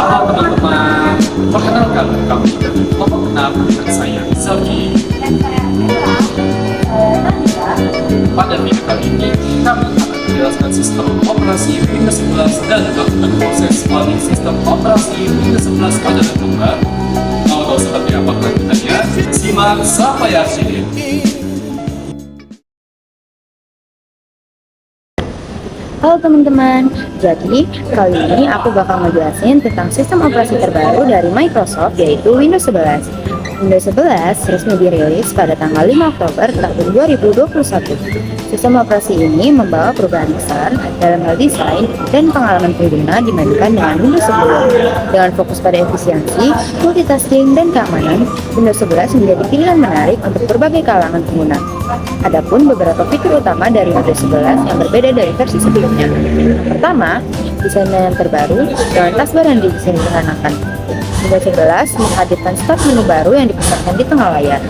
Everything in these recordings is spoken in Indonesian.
Halo teman-teman, perkenalkan kami kelompok kenal dengan saya Zelki. Dan saya Ella. Nabila. Pada video kali ini kami akan menjelaskan sistem operasi Windows 11 dan melakukan proses running sistem operasi Windows 11 pada laptop baru. Mau tahu seperti apa kelanjutannya? Simak sampai akhir. Halo teman-teman, jadi kali ini aku bakal ngejelasin tentang sistem operasi terbaru dari Microsoft yaitu Windows 11. Windows 11 resmi dirilis pada tanggal 5 Oktober tahun 2021. Sistem operasi ini membawa perubahan besar dalam hal desain dan pengalaman pengguna dibandingkan dengan Windows sebelumnya. Dengan fokus pada efisiensi, multitasking, dan keamanan, Windows 11 menjadi pilihan menarik untuk berbagai kalangan pengguna. Adapun beberapa fitur utama dari Windows 11 yang berbeda dari versi sebelumnya. Pertama, desainnya yang terbaru dengan taskbar yang didesain sederhanakan. Windows 11 menghadirkan start menu baru yang dipusatkan di tengah layar.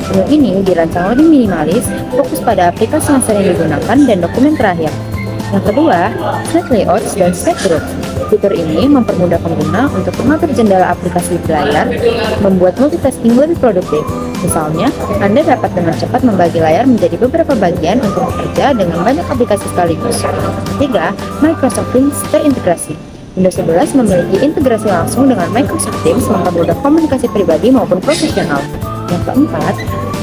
Menu ini dirancang lebih minimalis, fokus pada aplikasi yang sering digunakan dan dokumen terakhir. Yang kedua, Snack Layouts dan Snack Groups. Fitur ini mempermudah pengguna untuk mengatur jendela aplikasi di layar, membuat multitasking lebih produktif. Misalnya, Anda dapat dengan cepat membagi layar menjadi beberapa bagian untuk bekerja dengan banyak aplikasi sekaligus. Ketiga, Microsoft Teams terintegrasi. Windows 11 memiliki integrasi langsung dengan Microsoft Teams mempermudah komunikasi pribadi maupun profesional. Yang keempat,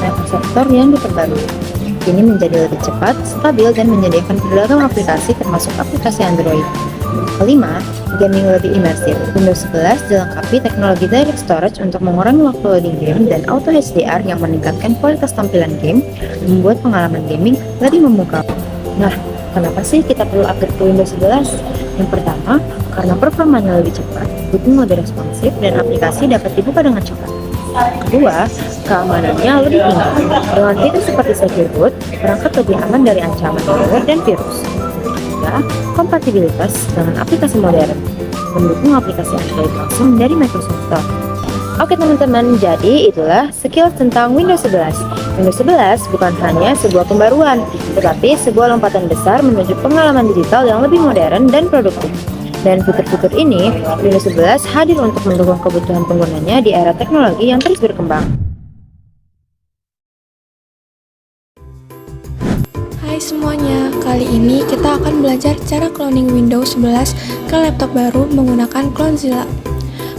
Microsoft Store yang diperbarui. Ini menjadi lebih cepat, stabil, dan menyediakan beragam aplikasi termasuk aplikasi Android. Kelima, gaming lebih imersif. Windows 11 dilengkapi teknologi Direct Storage untuk mengurangi waktu loading game dan Auto HDR yang meningkatkan kualitas tampilan game, membuat pengalaman gaming lebih memukau. Nah, kenapa sih kita perlu upgrade ke Windows 11? Yang pertama, karena performanya lebih cepat, booting lebih responsif, dan aplikasi dapat dibuka dengan cepat. Kedua, keamanannya lebih tinggi. Dengan fitur seperti Secure Boot, perangkat lebih aman dari ancaman malware dan virus. Ketiga, kompatibilitas dengan aplikasi modern, mendukung aplikasi Android langsung dari Microsoft Store. Oke teman-teman, jadi itulah sekilas tentang Windows 11. Windows 11 bukan hanya sebuah pembaruan, tetapi sebuah lompatan besar menuju pengalaman digital yang lebih modern dan produktif. Dan fitur-fitur ini, Windows 11 hadir untuk mendukung kebutuhan penggunanya di era teknologi yang terus berkembang. Hai semuanya, kali ini kita akan belajar cara cloning Windows 11 ke laptop baru menggunakan Clonezilla.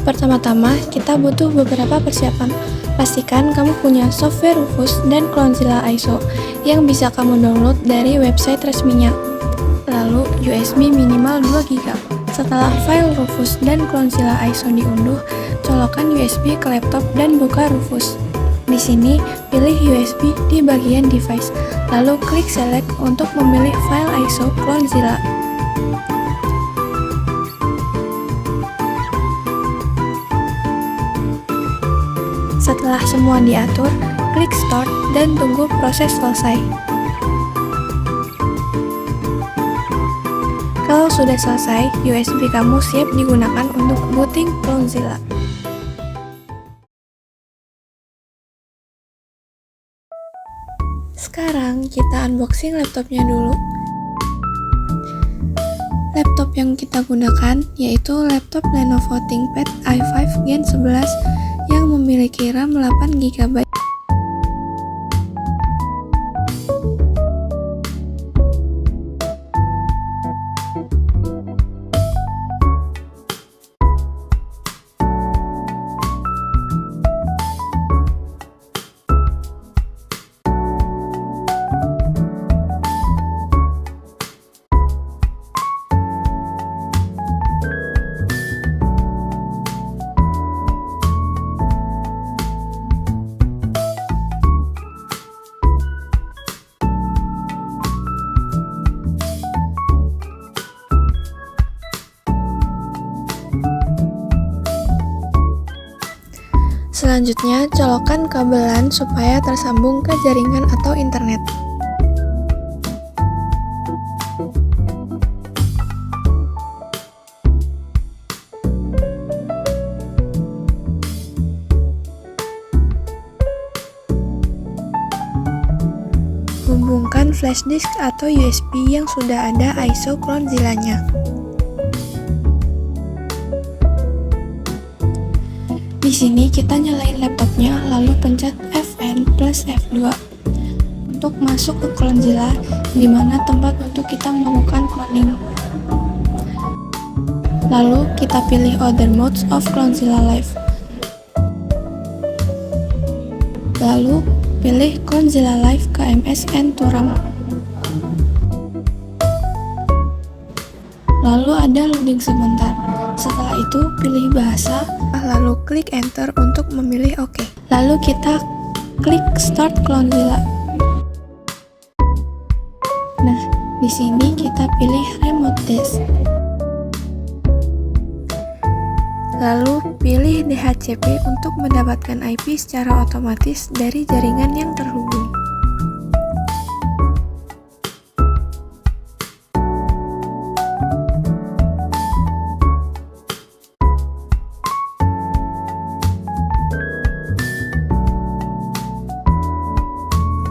Pertama-tama, kita butuh beberapa persiapan. Pastikan kamu punya software Rufus dan Clonezilla ISO yang bisa kamu download dari website resminya. Lalu, USB minimal 2 GB. Setelah file Rufus dan Clonezilla ISO diunduh, colokkan USB ke laptop dan buka Rufus. Di sini, pilih USB di bagian device, lalu klik select untuk memilih file ISO Clonezilla. Setelah semua diatur, klik start dan tunggu proses selesai. Kalau sudah selesai, USB kamu siap digunakan untuk booting Clonezilla. Sekarang kita unboxing laptopnya dulu. Laptop yang kita gunakan yaitu laptop Lenovo ThinkPad i5 Gen 11 yang memiliki RAM 8 GB. Selanjutnya, colokkan kabel LAN supaya tersambung ke jaringan atau internet. Hubungkan flash disk atau USB yang sudah ada ISO Clonezilla-nya. Di sini kita nyalain laptopnya, lalu pencet Fn plus F2 untuk masuk ke Clonezilla, di mana tempat untuk kita melakukan cloning. Lalu kita pilih Other Modes of Clonezilla Live. Lalu pilih Clonezilla Live KMS and to RAM. Lalu ada loading sebentar. Setelah itu pilih bahasa, lalu klik enter untuk memilih OK. Lalu kita klik Start Clonezilla. Nah, di sini kita pilih Remote Disk. Lalu pilih DHCP untuk mendapatkan IP secara otomatis dari jaringan yang terhubung.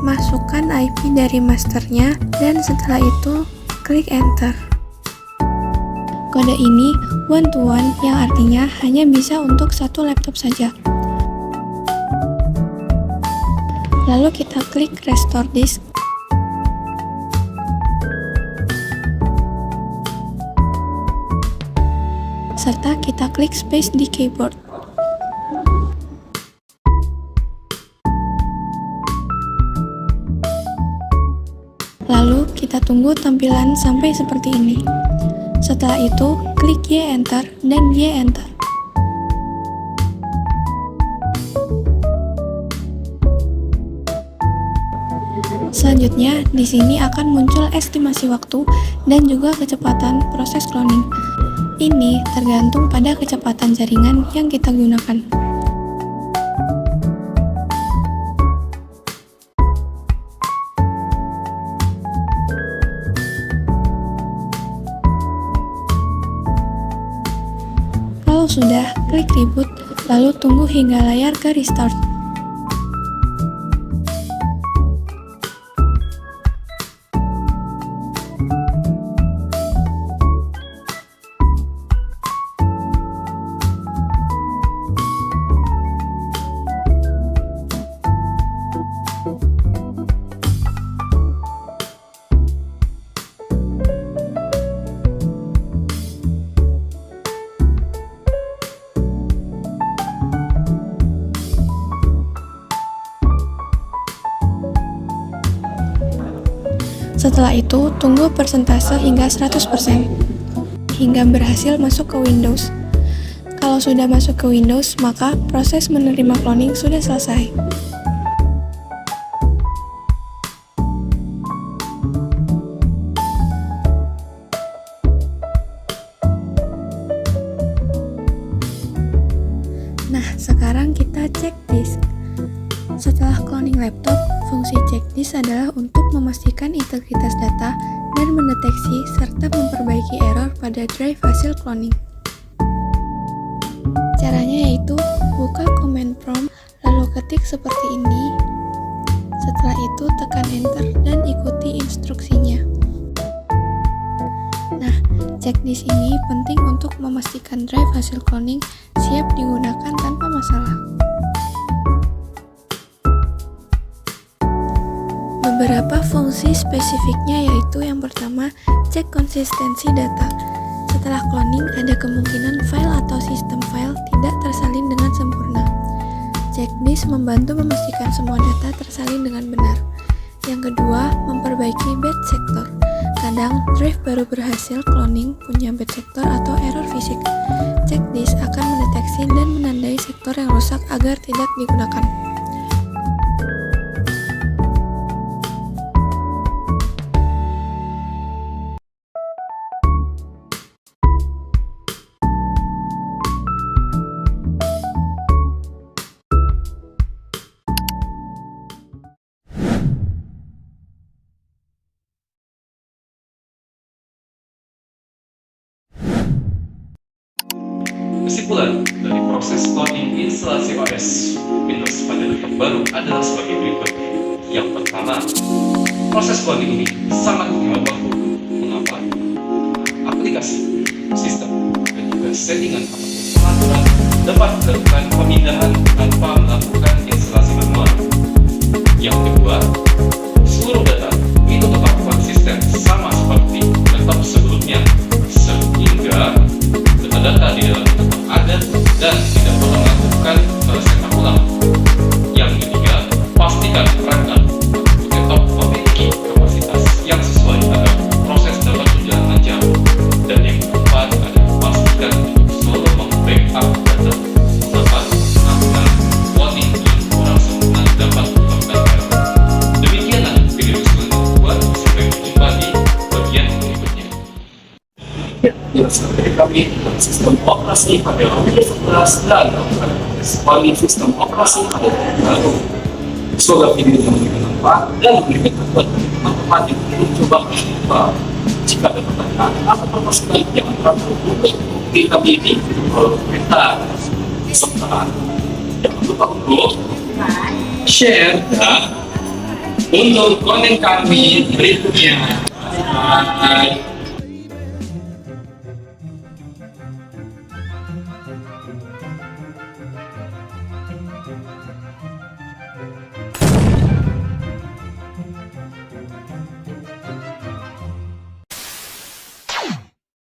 Masukkan IP dari masternya dan setelah itu klik enter. Kode ini one-to-one yang artinya hanya bisa untuk satu laptop saja. Lalu kita klik restore disk. Serta kita klik space di keyboard. Lalu kita tunggu tampilan sampai seperti ini. Setelah itu, klik Y enter dan Y enter. Selanjutnya, di sini akan muncul estimasi waktu dan juga kecepatan proses cloning. Ini tergantung pada kecepatan jaringan yang kita gunakan. Kalau sudah, klik reboot, lalu tunggu hingga layar ke restart. Setelah itu, tunggu persentase hingga 100% hingga berhasil masuk ke Windows. Kalau sudah masuk ke Windows, maka proses menerima cloning sudah selesai. Nah, sekarang kita cek disk. Setelah cloning laptop, fungsi cek disk adalah untuk memastikan integritas data dan mendeteksi serta memperbaiki error pada drive hasil cloning. Caranya yaitu buka command prompt, lalu ketik seperti ini. Setelah itu tekan enter dan ikuti instruksinya. Nah, cek disk ini penting untuk memastikan drive hasil cloning siap digunakan tanpa masalah. Beberapa fungsi spesifiknya yaitu yang pertama, cek konsistensi data. Setelah cloning, ada kemungkinan file atau sistem file tidak tersalin dengan sempurna. Cek disk membantu memastikan semua data tersalin dengan benar. Yang kedua, memperbaiki bad sector. Kadang, drive baru berhasil cloning punya bad sector atau error fisik. Cek disk akan mendeteksi dan menandai sektor yang rusak agar tidak digunakan. Kesimpulan dari proses cloning instalasi OS Windows pada laptop baru adalah sebagai berikut. Yang pertama, proses cloning ini sangat membantu. Mengapa? Aplikasi, sistem, dan juga settingan ataupun pengaturan dapat melakukan pemindahan tanpa melakukan instalasi manual. Yang kedua, seluruh data itu tetap konsisten sama seperti laptop sebelumnya, sehingga data-data di dalam tetap ada dan tidak perlu melakukan setup ulang. Yang ketiga, pastikan perangkat laptop memiliki kapasitas yang sesuai agar proses dapat berjalan lancar. Dan yang keempat adalah pastikan untuk selalu membackup data dapat melakukan warning dan kurang sempurna dapat menyebabkan error. Demikianlah video selanjutnya. Sampai jumpa di bagian berikutnya. Ya, seperti kami sistem operasi pada Windows 11 dan kembali sistem operasi pada baru. Semoga video ini memberikan manfaat dan memberikan buat teman-teman yang ingin coba mencoba. Jika ada pertanyaan atau permasalahan yang ragu di kami ini, kita serta jangan lupa untuk share dan untuk konten kami berikutnya. Bye.